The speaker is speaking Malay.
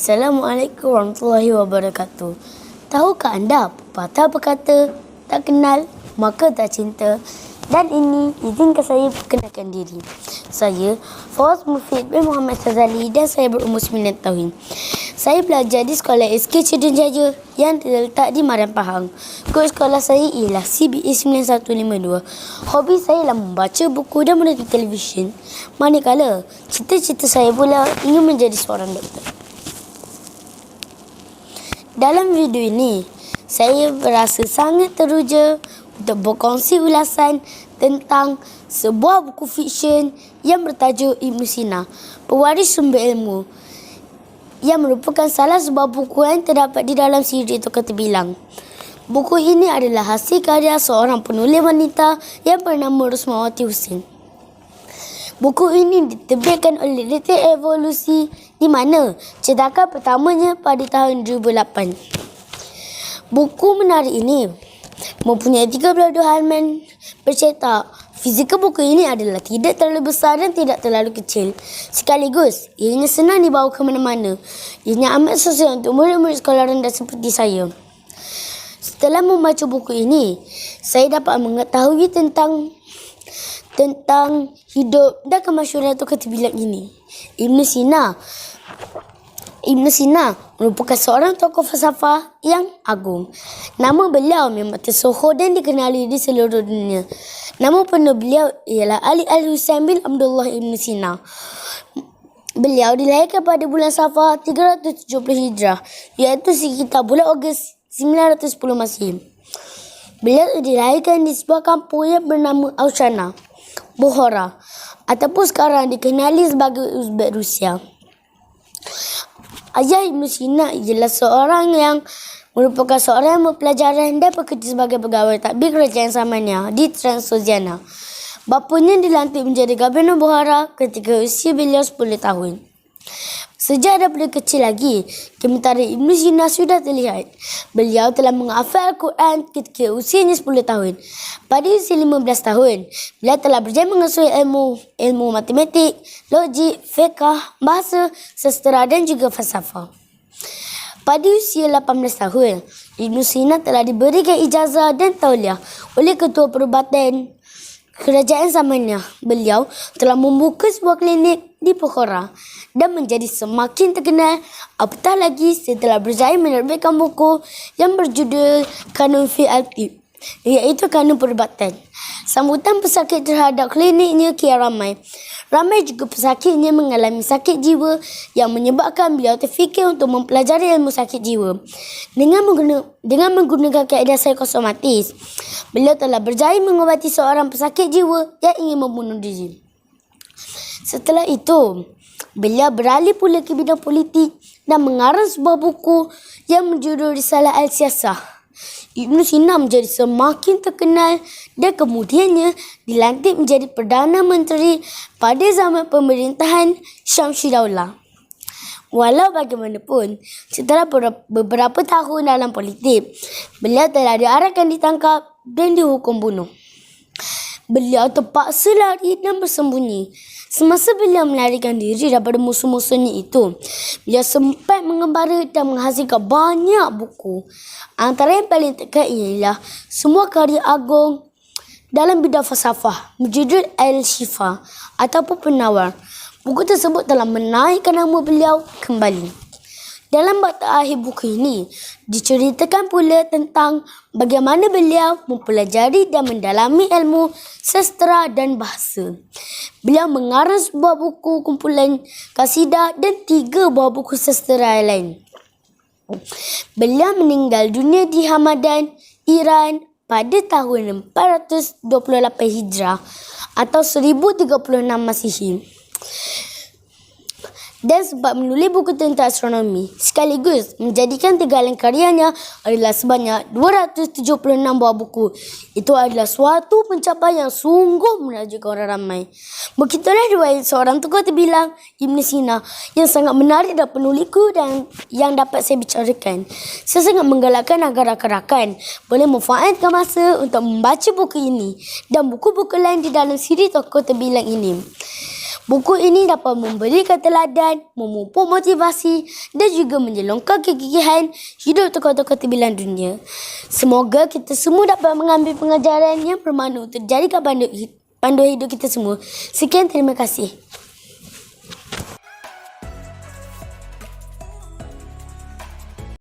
Assalamualaikum warahmatullahi wabarakatuh. Tahukah anda pepatah berkata, tak kenal maka tak cinta? Dan ini izinkan saya perkenalkan diri. Saya Fawaz Mufid bin Muhammad Sazali dan saya berumur 9 tahun. Saya belajar di sekolah SK Cedun Jaya yang terletak di Maran Pahang. Kod sekolah saya ialah CBA 9152. Hobi saya ialah membaca buku dan menonton televisyen. Manakala cita-cita saya pula ingin menjadi seorang doktor. Dalam video ini, saya berasa sangat teruja untuk berkongsi ulasan tentang sebuah buku fiksyen yang bertajuk Ibn Sina, Pewaris Sumber Ilmu, yang merupakan salah sebuah buku yang terdapat di dalam siri Tokah Terbilang. Buku ini adalah hasil karya seorang penulis wanita yang bernama Rusmawati Husin. Buku ini diterbitkan oleh Literatur Evolusi di mana cetakan pertamanya pada tahun 2008. Buku menarik ini mempunyai 32 halaman bercetak. Fizikal buku ini adalah tidak terlalu besar dan tidak terlalu kecil. Sekaligus, ianya senang dibawa ke mana-mana. Ianya amat sesuai untuk murid-murid sekolah rendah seperti saya. Setelah membaca buku ini, saya dapat mengetahui tentang hidup dan kemasyhuran Tokah Terbilang ini. Ibn Sina merupakan seorang tokoh falsafah yang agung. Nama beliau memang tersohor dan dikenali di seluruh dunia. Nama penuh beliau ialah Ali Al-Husain bin Abdullah Ibn Sina. Beliau dilahirkan pada bulan Safar 370 Hijrah, iaitu sekitar bulan Ogos 910 Masihi. Beliau dilahirkan di sebuah kampung yang bernama Aushana, Bukhara, ataupun sekarang dikenali sebagai Uzbek Rusia. Ayah Ibn Sina ialah seorang yang merupakan seorang yang berpelajaran dan bekerja sebagai pegawai tadbir kerajaan zamannya di Transoxiana. Bapanya dilantik menjadi Gubernur Bukhara ketika usia beliau 10 tahun. Sejak daripada kecil lagi, kementaran Ibn Sina sudah terlihat. Beliau telah menghafal Al-Quran ketika usianya 10 tahun. Pada usia 15 tahun, beliau telah berjaya menguasai ilmu matematik, logik, fiqh, bahasa, sastera dan juga falsafah. Pada usia 18 tahun, Ibn Sina telah diberikan ijazah dan tauliah oleh Ketua Perubatan Kerajaan zamannya. Beliau telah membuka sebuah klinik di Bukhara dan menjadi semakin terkenal, apatah lagi setelah berjaya menerbitkan buku yang berjudul Kanun fi Al-Tib, iaitu kanun perubatan. Sambutan pesakit terhadap kliniknya kian ramai. Ramai juga pesakitnya mengalami sakit jiwa yang menyebabkan beliau terfikir untuk mempelajari ilmu sakit jiwa. Dengan menggunakan kaedah psikosomatis, beliau telah berjaya mengobati seorang pesakit jiwa yang ingin membunuh diri. Setelah itu, beliau beralih pula ke bidang politik dan mengarang sebuah buku yang berjudul Risalah Al-Siyasah. Ibn Sina menjadi semakin terkenal dan kemudiannya dilantik menjadi Perdana Menteri pada zaman pemerintahan Syamsi Daulah. Walau bagaimanapun, setelah beberapa tahun dalam politik, beliau telah diarahkan ditangkap dan dihukum bunuh. Beliau terpaksa lari dan bersembunyi. Semasa beliau melarikan diri daripada musuh-musuhnya itu, beliau sempat mengembara dan menghasilkan banyak buku. Antara yang paling terkenal ialah semua karya agung dalam bidang falsafah berjudul Al-Shifa ataupun Penawar. Buku tersebut telah menaikkan nama beliau kembali. Dalam bab terakhir buku ini, diceritakan pula tentang bagaimana beliau mempelajari dan mendalami ilmu sastera dan bahasa. Beliau mengarang sebuah buku kumpulan kasidah dan 3 buah buku sastera lain. Beliau meninggal dunia di Hamadan, Iran pada tahun 428 Hijrah atau 1036 Masihi. Dan sebab menulis buku tentang astronomi sekaligus menjadikan tegala karyanya adalah sebanyak 276 buah buku. Itu adalah suatu pencapaian yang sungguh menakjubkan orang ramai. Begitulah riwayat seorang tokoh terbilang, Ibn Sina, yang sangat menarik dan penulisku dan yang dapat saya bicarakan. Saya sangat menggalakkan agar rakan-rakan boleh memanfaatkan masa untuk membaca buku ini dan buku-buku lain di dalam siri tokoh terbilang ini. Buku ini dapat memberikan teladan, memupuk motivasi dan juga menjelongkan kegigihan hidup tokoh-tokoh terbilang dunia. Semoga kita semua dapat mengambil pengajaran yang bermakna untuk jadikan panduan hidup kita semua. Sekian, terima kasih.